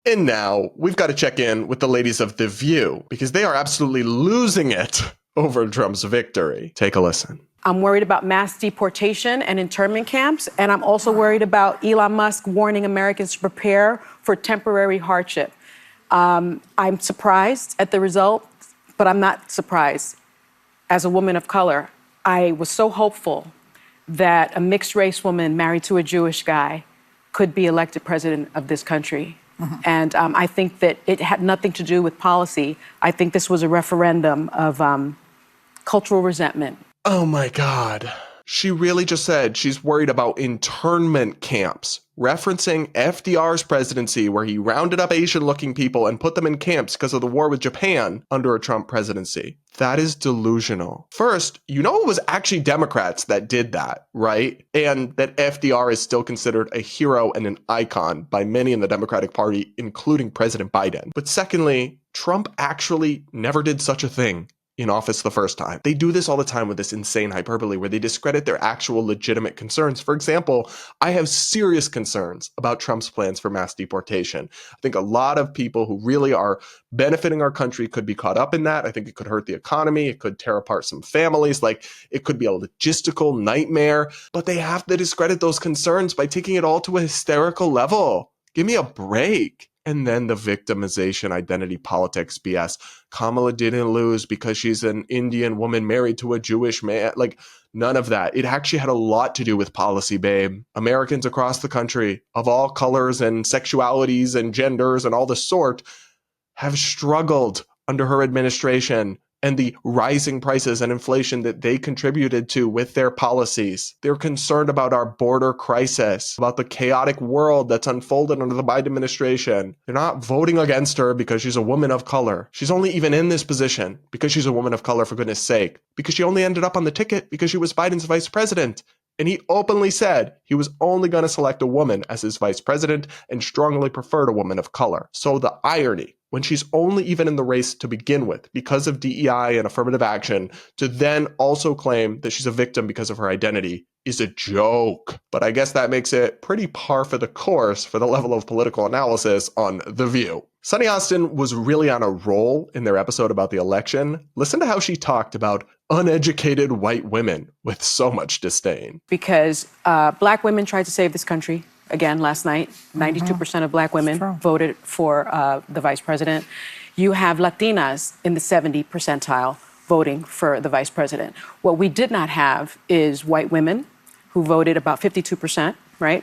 And now we've got to check in with the ladies of The View because they are absolutely losing it over Trump's victory. Take a listen. I'm worried about mass deportation and internment camps, and I'm also worried about Elon Musk warning Americans to prepare for temporary hardship. I'm surprised at the result, but I'm not surprised. As a woman of color, I was so hopeful that a mixed-race woman married to a Jewish guy could be elected president of this country. And I think that it had nothing to do with policy. I think this was a referendum of cultural resentment. Oh my God. She really just said she's worried about internment camps, referencing FDR's presidency where he rounded up Asian-looking people and put them in camps because of the war with Japan under a Trump presidency. That is delusional. First, you know it was actually Democrats that did that, right? And that FDR is still considered a hero and an icon by many in the Democratic Party, including President Biden. But secondly, Trump actually never did such a thing in office the first time. They do this all the time with this insane hyperbole where they discredit their actual legitimate concerns. For example, I have serious concerns about Trump's plans for mass deportation. I think a lot of people who really are benefiting our country could be caught up in that. I think it could hurt the economy. It could tear apart some families. Like, it could be a logistical nightmare. But they have to discredit those concerns by taking it all to a hysterical level. Give me a break. And then the victimization identity politics BS. Kamala didn't lose because she's an Indian woman married to a Jewish man. Like, none of that. It actually had a lot to do with policy, babe. Americans across the country of all colors and sexualities and genders and all the sort have struggled under her administration and the rising prices and inflation that they contributed to with their policies. They're concerned about our border crisis, about the chaotic world that's unfolded under the Biden administration. They're not voting against her because she's a woman of color. She's only even in this position because she's a woman of color, for goodness sake, because she only ended up on the ticket because she was Biden's vice president. And he openly said he was only going to select a woman as his vice president and strongly preferred a woman of color. So the irony, when she's only even in the race to begin with because of DEI and affirmative action, to then also claim that she's a victim because of her identity is a joke. But I guess that makes it pretty par for the course for the level of political analysis on The View. Sunny Austin was really on a roll in their episode about the election. Listen to how she talked about uneducated white women with so much disdain. Because black women tried to save this country. Again, last night, 92% of black women voted for the vice president. You have Latinas in the 70 percentile voting for the vice president. What we did not have is white women who voted about 52%, right,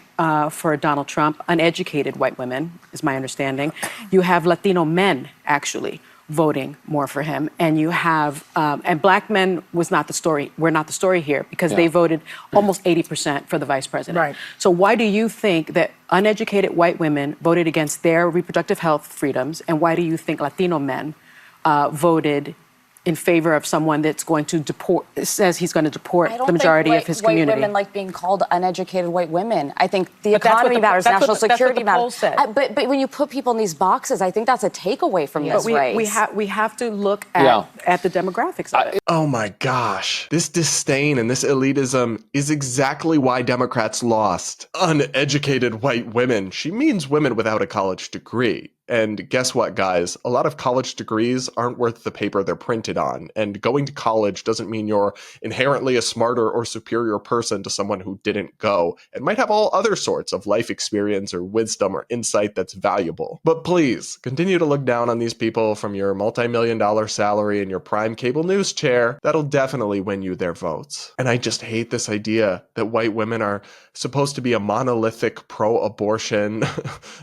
for Donald Trump. Uneducated white women, is my understanding. You have Latino men, actually, voting more for him. And you have, and black men was not the story. We're not the story here because they voted almost 80% for the vice president. Right. So why do you think that uneducated white women voted against their reproductive health freedoms? And why do you think Latino men voted in favor of someone that's going to deport, says he's going to deport the majority of his community? White women like being called uneducated white women. I think the economy matters, national security matters. But when you put people in these boxes, I think that's a takeaway from this race. We have to look at the demographics of it. Oh my gosh. This disdain and this elitism is exactly why Democrats lost. Uneducated white women. She means women without a college degree. And guess what, guys? A lot of college degrees aren't worth the paper they're printed on. And going to college doesn't mean you're inherently a smarter or superior person to someone who didn't go and might have all other sorts of life experience or wisdom or insight that's valuable. But please, continue to look down on these people from your multi-million-dollar salary and your prime cable news chair. That'll definitely win you their votes. And I just hate this idea that white women are supposed to be a monolithic pro-abortion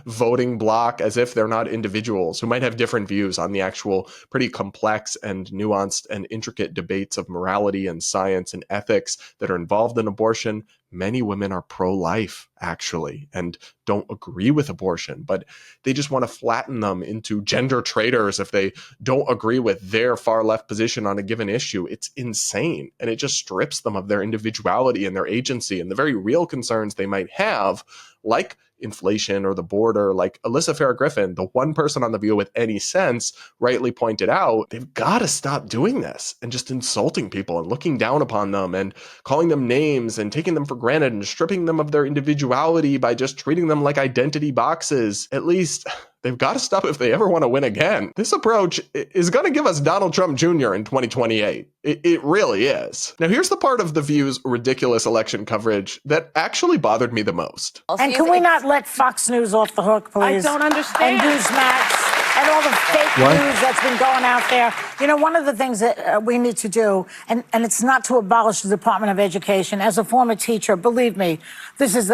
voting bloc as if they're not individuals who might have different views on the actual pretty complex and nuanced and intricate debates of morality and science and ethics that are involved in abortion. Many women are pro-life, actually, and don't agree with abortion, but they just want to flatten them into gender traitors if they don't agree with their far left position on a given issue. It's insane, and it just strips them of their individuality and their agency and the very real concerns they might have, like inflation or the border. Like Alyssa Farah Griffin, the one person on The View with any sense, rightly pointed out, they've got to stop doing this and just insulting people and looking down upon them and calling them names and taking them for granted and stripping them of their individuality by just treating them like identity boxes. At least They've got to stop if they ever want to win again. This approach is going to give us Donald Trump Jr. in 2028. It really is. Now, here's the part of The View's ridiculous election coverage that actually bothered me the most. And can we not let Fox News off the hook, please? I don't understand. And Newsmax and all the fake news that's been going out there. You know, one of the things that we need to do, and it's not to abolish the Department of Education. As a former teacher, believe me,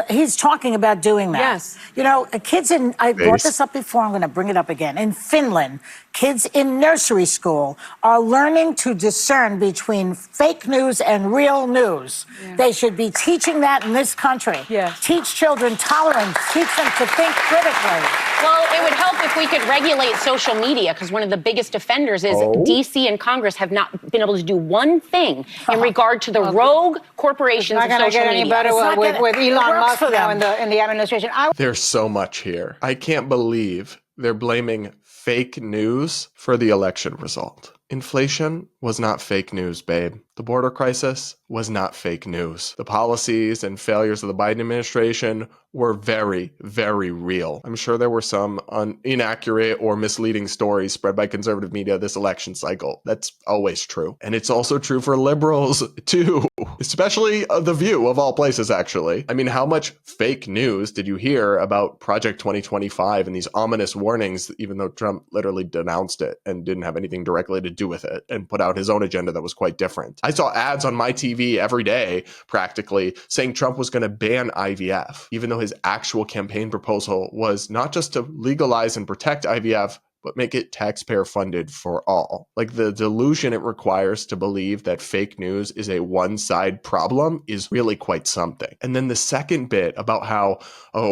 he's talking about doing that. Yes. You know, kids I brought this up before, I'm going to bring it up again. In Finland, kids in nursery school are learning to discern between fake news and real news. Yeah. They should be teaching that in this country. Yes. Teach children tolerance, teach them to think critically. Well, it would help if we could regulate social media, because one of the biggest offenders is D.C. and Congress have not been able to do one thing in regard to the rogue corporations of social media. It's not going to get any better with Elon Musk now in the administration. There's so much here. I can't believe they're blaming fake news for the election result. Inflation was not fake news, babe. The border crisis was not fake news. The policies and failures of the Biden administration were very, very real. I'm sure there were some inaccurate or misleading stories spread by conservative media this election cycle. That's always true. And it's also true for liberals, too. Especially The View, of all places, actually. I mean, how much fake news did you hear about Project 2025 and these ominous warnings, even though Trump literally denounced it and didn't have anything directly to do with it and put out his own agenda that was quite different? I saw ads on my TV every day, practically, saying Trump was going to ban IVF, even though his actual campaign proposal was not just to legalize and protect IVF, but make it taxpayer funded for all. Like, the delusion it requires to believe that fake news is a one-side problem is really quite something. And then the second bit about how,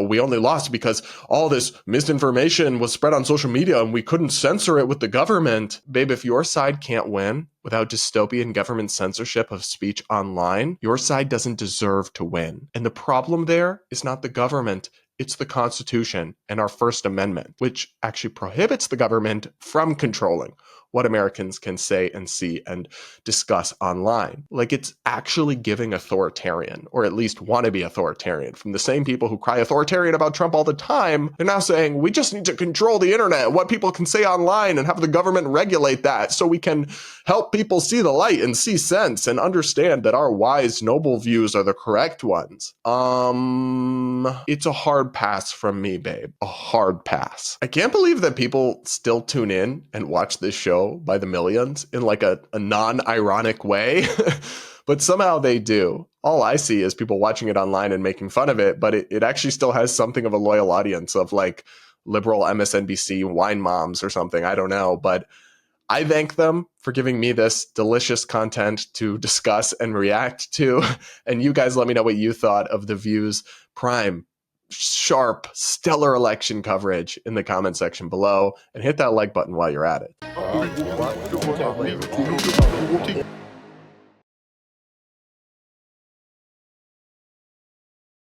we only lost because all this misinformation was spread on social media and we couldn't censor it with the government. Babe, if your side can't win without dystopian government censorship of speech online, your side doesn't deserve to win. And the problem there is not the government. It's the Constitution and our First Amendment, which actually prohibits the government from controlling what Americans can say and see and discuss online. Like, it's actually giving authoritarian, or at least wannabe authoritarian, from the same people who cry authoritarian about Trump all the time. They're now saying, we just need to control the internet, what people can say online, and have the government regulate that so we can help people see the light and see sense and understand that our wise, noble views are the correct ones. It's a hard pass from me, babe. A hard pass. I can't believe that people still tune in and watch this show by the millions in like a non-ironic way, but somehow they do. All I see is people watching it online and making fun of it, but it actually still has something of a loyal audience of like liberal MSNBC wine moms or something. I don't know, but I thank them for giving me this delicious content to discuss and react to. And you guys let me know what you thought of The View's prime, sharp, stellar election coverage in the comment section below, and hit that like button while you're at it.